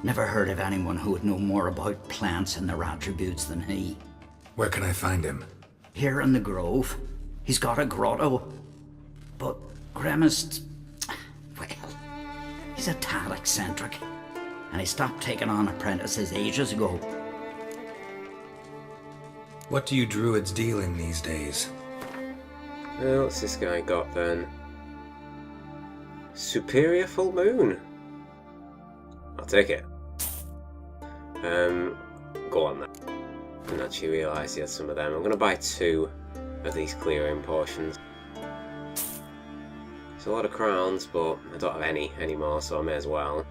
[SPEAKER 10] Never heard of anyone who would know more about plants and their attributes than he.
[SPEAKER 4] Where can I find him?
[SPEAKER 10] Here in the Grove. He's got a grotto. But Gramist, well, he's a tad eccentric. And he stopped taking on apprentices ages ago.
[SPEAKER 4] What do you druids deal in these days?
[SPEAKER 1] What's this guy got then? Superior full moon. I'll take it. Go on then. I didn't actually realise he had some of them. I'm going to buy 2 of these clearing potions. It's a lot of crowns, but I don't have any anymore, so I may as well.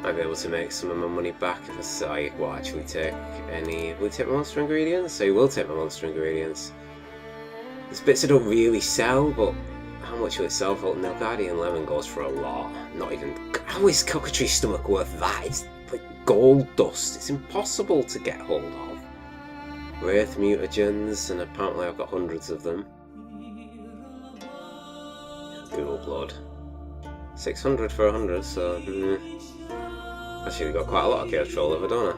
[SPEAKER 1] Might be able to make some of my money back if I say, well, actually take any. Will he take my monster ingredients? So he will take my monster ingredients. There's bits I don't really sell, but how much will it sell for? No, Guardian Lemon goes for a lot. Not even. How is Cockatoo Stomach worth that? It's like gold dust. It's impossible to get hold of. Wraith mutagens, and apparently I've got hundreds of them. Ghoul blood. 600 for 100, so. Actually, got quite a lot of chaos troll over, don't I?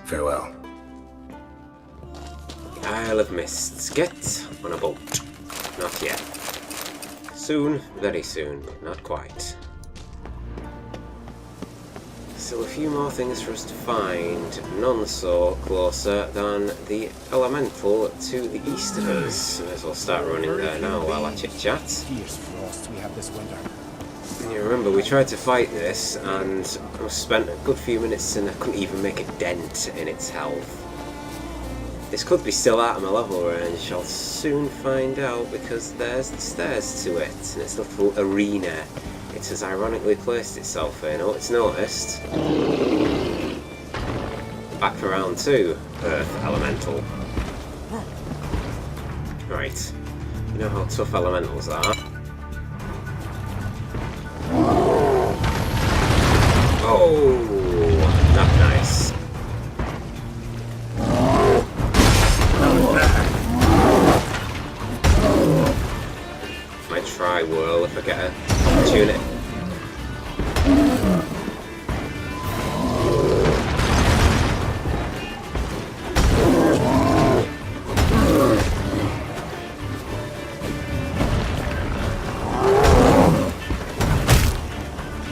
[SPEAKER 4] Farewell.
[SPEAKER 1] Isle of Mists. Get on a boat. Not yet. Soon, very soon, but not quite. Still a few more things for us to find, none so closer than the elemental to the east of us. May as well start running there now while I chit-chat.
[SPEAKER 2] Fierce frost we have this winter.
[SPEAKER 1] You remember, we tried to fight this, and I spent a good few minutes and I couldn't even make a dent in its health. This could be still out of my level range, I'll soon find out, because there's the stairs to it, and its little arena it has ironically placed itself in. Oh, it's noticed. Back for round 2, Earth Elemental. Right, you know how tough elementals are. Oh, not nice. Might try whirl if I get an opportunity.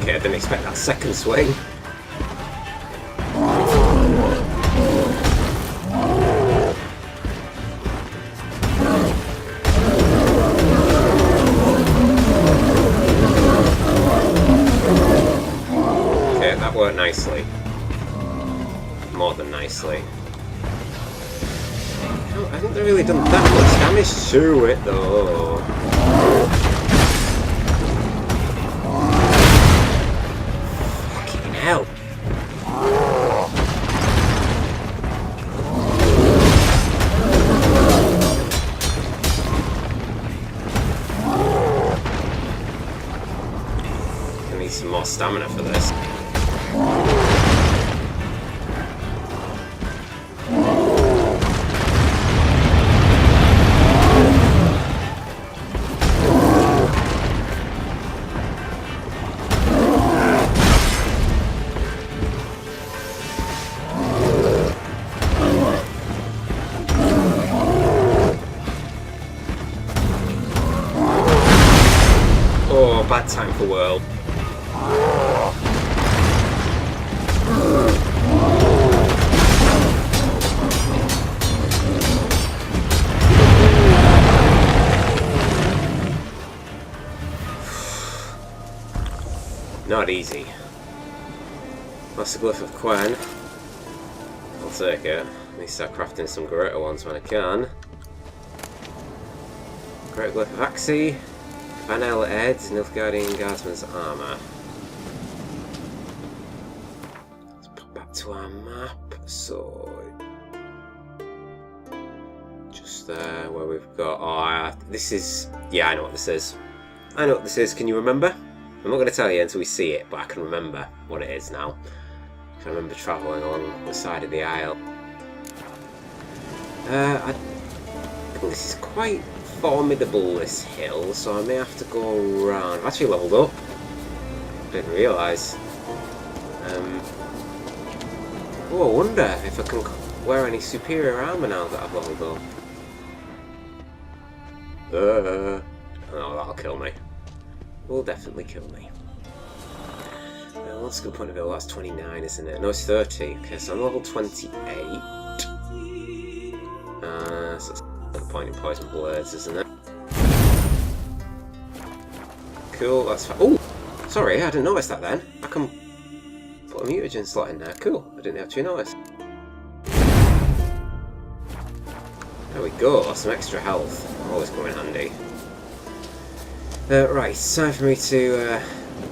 [SPEAKER 1] Okay, I didn't expect that second swing. Okay, that worked nicely. More than nicely. Oh, I haven't really done that much damage to it though. Fucking hell. I need some more stamina for this. Oh, bad time for World. Not easy. That's the glyph of Quen. I'll take it. At least start crafting some greater ones when I can. Great glyph of Axie. Vanel Ed, Nilfgaardian Guardsman's armour. Let's pop back to our map. So, just there where we've got. This is. Yeah, I know what this is. I know what this is. Can you remember? I'm not going to tell you until we see it, but I can remember what it is now. I remember travelling along the side of the aisle. I think this is quite formidable, this hill, so I may have to go around. I've actually leveled up. Didn't realise. Oh, I wonder if I can wear any superior armour now that I've leveled up. Oh, that'll kill me. Will definitely kill me. What's a good point of view? That's 29, isn't it? No, it's 30. Okay, so I'm level 28. So that's the point in Poison Blades, isn't it? Cool, that's fine. Oh! Sorry, I didn't notice that then. I can put a mutagen slot in there. Cool, I didn't actually notice. There we go, some extra health. Always come in handy. Right, it's time for me to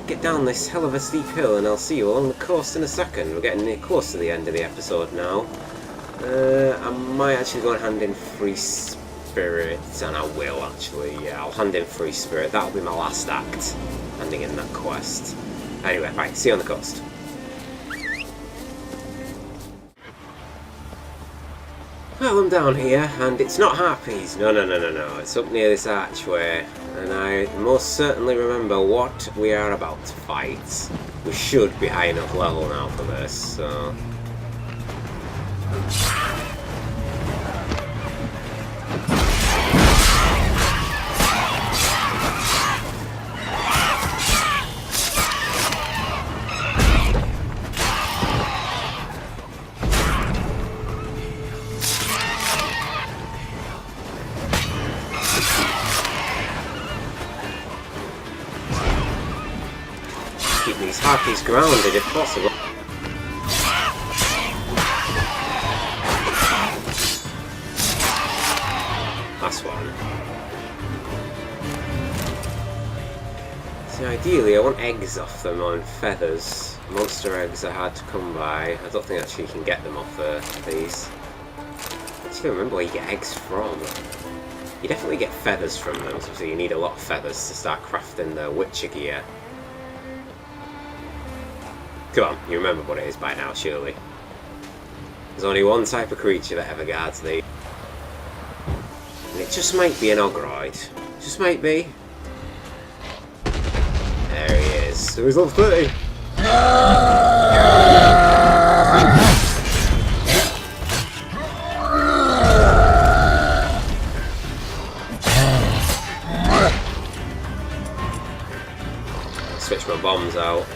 [SPEAKER 1] get down this hell of a steep hill, and I'll see you along the coast in a second. We're getting near close to the end of the episode now. I might actually go and hand in Free Spirit, and I will actually, yeah, I'll hand in Free Spirit. That'll be my last act, handing in that quest. Anyway, right, see you on the coast. Well, I'm down here, and it's not Harpies. No. It's up near this archway, and I most certainly remember what we are about to fight. We should be high enough level now for this, so... Harpy's grounded if possible. That's one. See, ideally I want eggs off them on feathers. Monster eggs are hard to come by. I don't think actually you can get them off these. I actually remember where you get eggs from. You definitely get feathers from them, so you need a lot of feathers to start crafting the Witcher gear. Come on, you remember what it is by now, surely. There's only one type of creature that ever guards these. And it just might be an Ogroid. Just might be. There he is. So he's level 30. Switch my bombs out.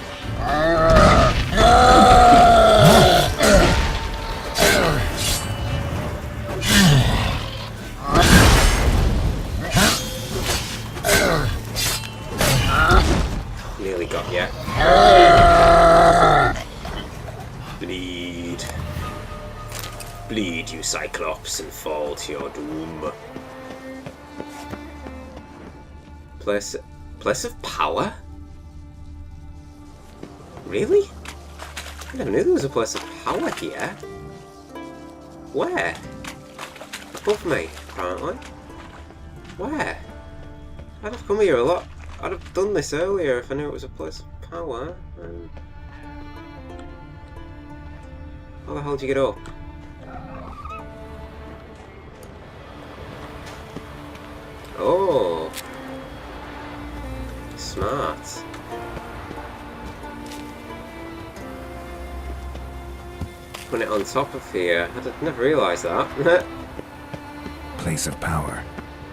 [SPEAKER 1] Nearly got you. Bleed. Bleed, you Cyclops, and fall to your doom. Place of power? Really? I never knew there was a place of power here. Where? Above me, apparently. Where? I'd have come here a lot. I'd have done this earlier if I knew it was a place of power. How the hell did you get up? Oh. Smart. Put it on top of here. I'd never realised that.
[SPEAKER 4] Place of power.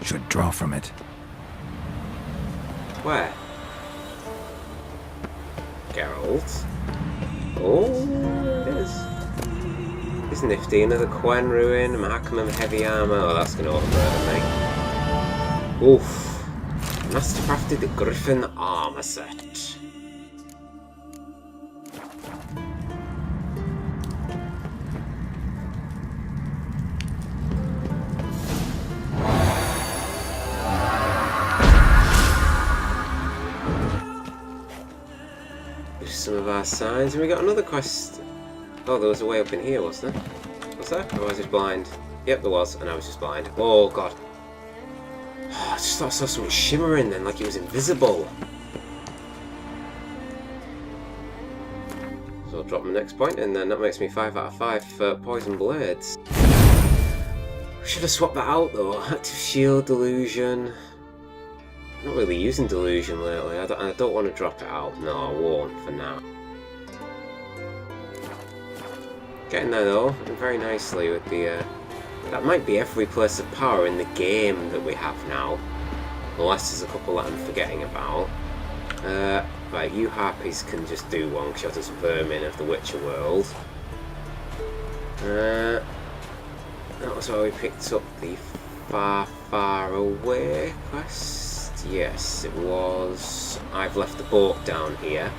[SPEAKER 4] Should draw from it.
[SPEAKER 1] Where? Geralt. Oh, it is. It's nifty. Another Quen ruin. Maximum heavy armour. Oh, that's going to overburden me. Oof. Mastercrafted Griffin armour set. Some of our signs, and we got another quest. Oh, there was a way up in here, wasn't there? Was there? Or was I just blind? Yep, there was, and I was just blind. Oh god. I just thought I saw something shimmering then, like it was invisible. So I'll drop my next point, and then that makes me 5 out of 5 for poison blades. Should have swapped that out though. Active shield, delusion. Not really using delusion lately. I don't want to drop it out. No, I won't for now. Getting there though, very nicely with the. That might be every place of power in the game that we have now, unless there's a couple that I'm forgetting about. Right, you harpies can just do one because you're just vermin of the Witcher world. That was where we picked up the far away quest. Yes, it was. I've left the boat down here.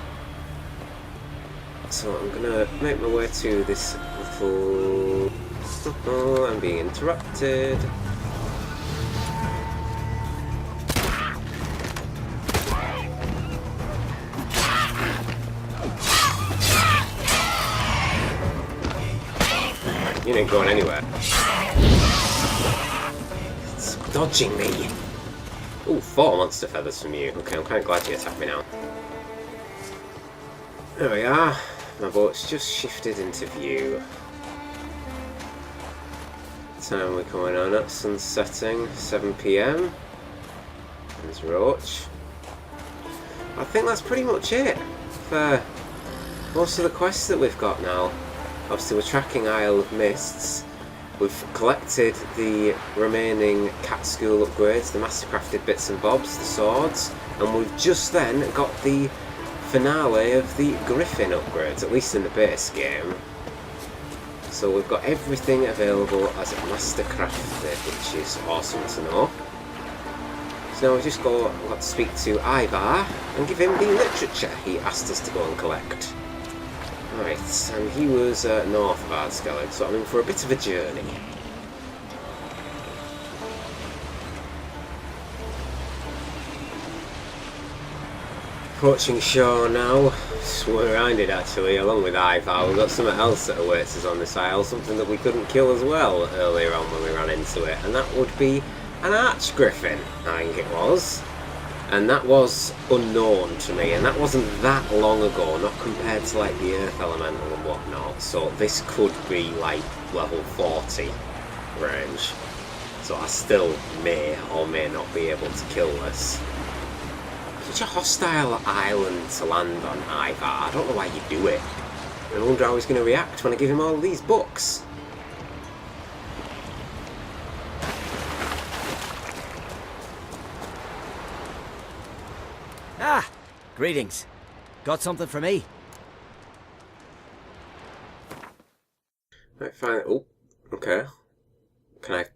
[SPEAKER 1] So I'm gonna make my way to this little... Oh, I'm being interrupted. You ain't going anywhere. It's dodging me. Ooh, 4 monster feathers from you. Okay, I'm kind of glad you attacked me now. There we are. My boat's just shifted into view. Time we're coming on at, sun's setting, 7 PM. There's Roach. I think that's pretty much it for most of the quests that we've got now. Obviously we're tracking Isle of Mists. We've collected the remaining cat school upgrades, the mastercrafted bits and bobs, the swords, and we've just then got the finale of the Griffin upgrades, at least in the base game. So we've got everything available as mastercrafted, which is awesome to know. So now we just got to speak to Ivar and give him the literature he asked us to go and collect. Right, and he was north of Ardskellig, so I'm in for a bit of a journey. Approaching shore now. Swung around it actually, along with Ivar. We've got something else that awaits us on this isle, something that we couldn't kill as well earlier on when we ran into it, and that would be an archgriffin, I think it was. And that was unknown to me, and that wasn't that long ago, not compared to like the Earth Elemental and whatnot, so this could be like level 40 range. So I still may or may not be able to kill this. Such a hostile island to land on, Ivar. I don't know why you do it. I wonder how he's going to react when I give him all these books.
[SPEAKER 2] Ah! Greetings. Got something for me?
[SPEAKER 1] Right, fine. Oh, okay. Can I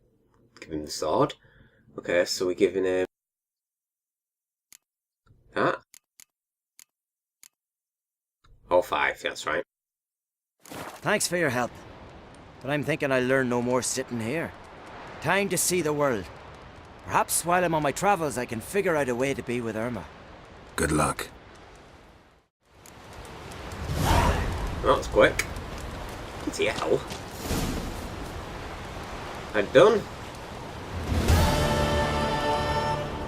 [SPEAKER 1] give him the sword? Okay, so we're giving him that. All 5, that's right.
[SPEAKER 2] Thanks for your help. But I'm thinking I'll learn no more sitting here. Time to see the world. Perhaps while I'm on my travels I can figure out a way to be with Irma.
[SPEAKER 4] Good luck.
[SPEAKER 1] That was quick. Bloody hell. I'm done.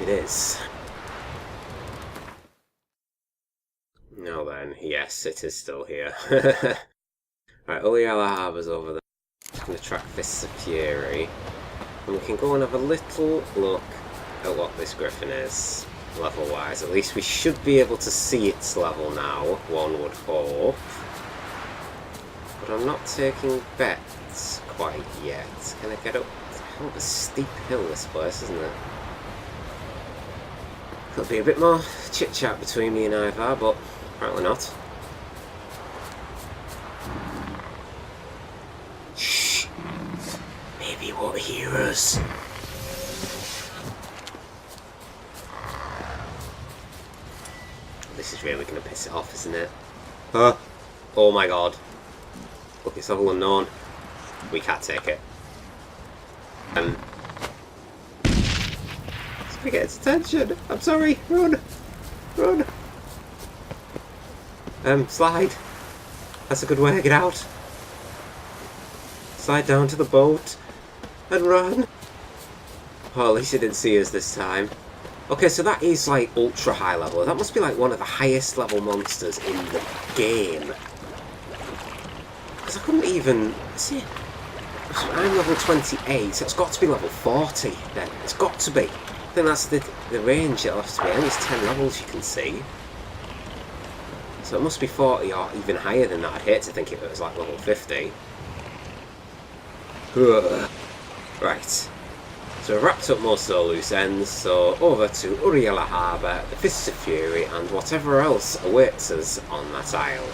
[SPEAKER 1] It is. Now then, yes, it is still here. Right, Uliala Harbour's over there. Just going to track Fists of Fury. And we can go and have a little look at what this griffin is, level-wise. At least we should be able to see its level now, one would hope. But I'm not taking bets quite yet. Can I get up? It's a hell of a steep hill, this place, isn't it? There'll be a bit more chit-chat between me and Ivar, but apparently not. Shh! Maybe he won't hear us. This is really going to piss it off, isn't it? Huh? Oh my god. Look, it's all unknown. We can't take it. Let's get its attention. I'm sorry. Run! Run! Slide. That's a good way to get out. Slide down to the boat and run. Oh, at least it didn't see us this time. Okay, so that is like ultra high level. That must be like one of the highest level monsters in the game. Because I couldn't even see it. I'm level 28, so it's got to be level 40 then. It's got to be. I think that's the range it'll have to be. At least 10 levels you can see. So it must be 40 or even higher than that. I'd hate to think if it was like level 50. Ugh. Right. So we've wrapped up most of the loose ends, so over to Uriela Harbour, the Fists of Fury, and whatever else awaits us on that isle.